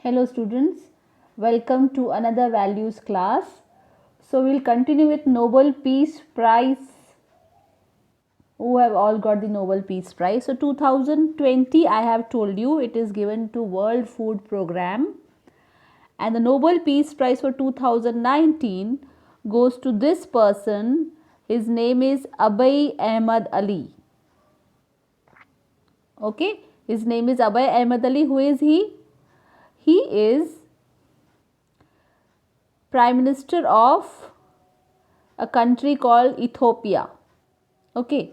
Hello students, welcome to another values class. So we'll continue with Nobel Peace Prize, who have all got the Nobel Peace Prize. So 2020, I have told you, it is given to World Food Program, and the Nobel Peace Prize for 2019 goes to this person. His name is Abiy Ahmed Ali. Okay, his name is Abiy Ahmed Ali. Who is he? He is Prime Minister of a country called Ethiopia. Okay,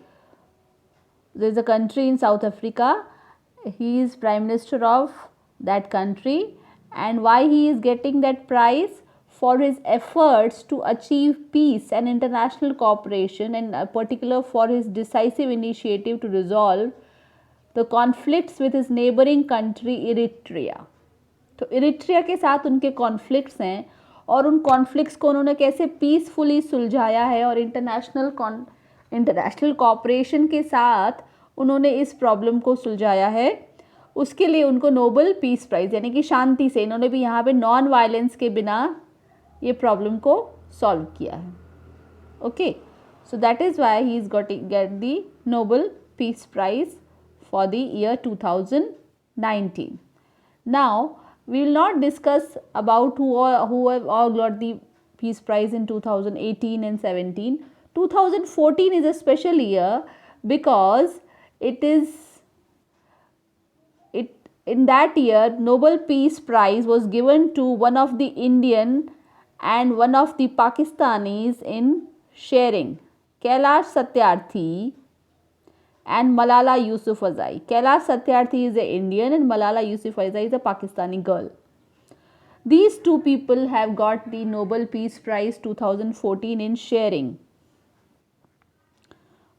there is a country in South Africa. He is Prime Minister of that country, and why he is getting that prize? For his efforts to achieve peace and international cooperation, and particular for his decisive initiative to resolve the conflicts with his neighboring country Eritrea. तो Eritrea के साथ उनके conflicts हैं और उन conflicts को उन्होंने कैसे पीसफुली सुलझाया है और इंटरनेशनल कॉपरेशन के साथ उन्होंने इस प्रॉब्लम को सुलझाया है, उसके लिए उनको नोबेल पीस प्राइज़, यानी कि शांति से इन्होंने भी यहाँ पे नॉन वायलेंस के बिना ये प्रॉब्लम को सॉल्व किया है. Okay, so that is why he is get the Nobel peace prize for the year 2019. Now, we will not discuss about who have all got the Peace Prize in 2018 and 17. 2014 is a special year because in that year Nobel Peace Prize was given to one of the Indian and one of the Pakistanis in sharing, Kailash Satyarthi and Malala Yousafzai. Kailash Satyarthi is an Indian and Malala Yousafzai is a Pakistani girl. These two people have got the Nobel Peace Prize 2014 in sharing.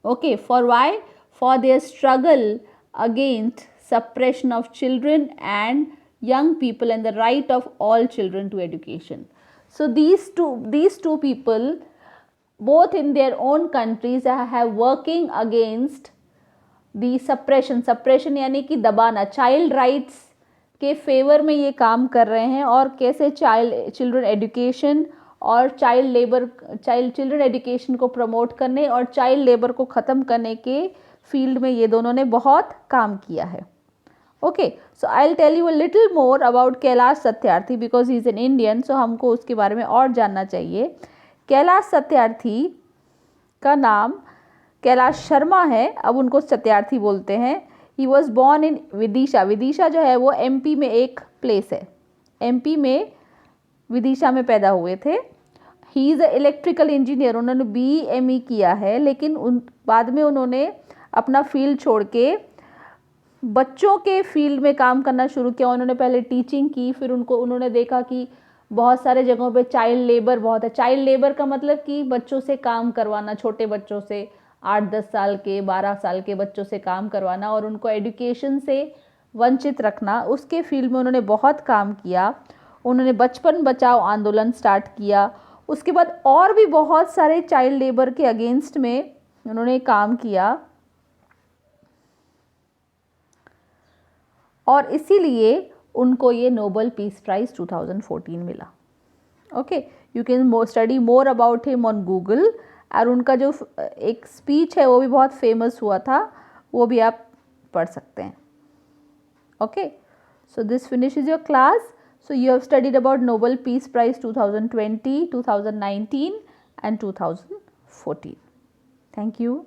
Okay, for why? For their struggle against suppression of children and young people and the right of all children to education. So these two people, both in their own countries, have working against the suppression यानी कि दबाना, child rights के favour में ये काम कर रहे हैं और कैसे चिल्ड्रन एजुकेशन और चिल्ड्रन एजुकेशन को प्रमोट करने और चाइल्ड लेबर को ख़त्म करने के फील्ड में ये दोनों ने बहुत काम किया है. Okay, so I will tell you a little more about Kailash Satyarthi because he is an Indian, so हमको उसके बारे में और जानना चाहिए. कैलाश सत्यार्थी का नाम कैलाश शर्मा है, अब उनको सत्यार्थी बोलते हैं. He was born in Vidisha. Vidisha जो है वो एमपी में एक प्लेस है, एमपी में विदिशा में पैदा हुए थे. He is a electrical engineer. उन्होंने बीएमई किया है, लेकिन बाद में उन्होंने अपना फील्ड छोड़ के बच्चों के फील्ड में काम करना शुरू किया. उन्होंने पहले टीचिंग की, फिर उन्होंने देखा कि बहुत सारे जगहों पे चाइल्ड लेबर बहुत है. चाइल्ड लेबर का मतलब कि बच्चों से काम करवाना, छोटे बच्चों से 8-10 साल के 12 साल के बच्चों से काम करवाना और उनको एजुकेशन से वंचित रखना. उसके फील्ड में उन्होंने बहुत काम किया. उन्होंने बचपन बचाओ आंदोलन स्टार्ट किया. उसके बाद और भी बहुत सारे चाइल्ड लेबर के अगेंस्ट में उन्होंने काम किया और इसीलिए उनको ये नोबेल पीस प्राइज़ 2014 मिला. Okay, you can study more about him on Google. और उनका जो एक स्पीच है वो भी बहुत फेमस हुआ था, वो भी आप पढ़ सकते हैं. Okay, so this finishes your class. So you have studied about Nobel peace prize 2020, 2019 and 2014. Thank you.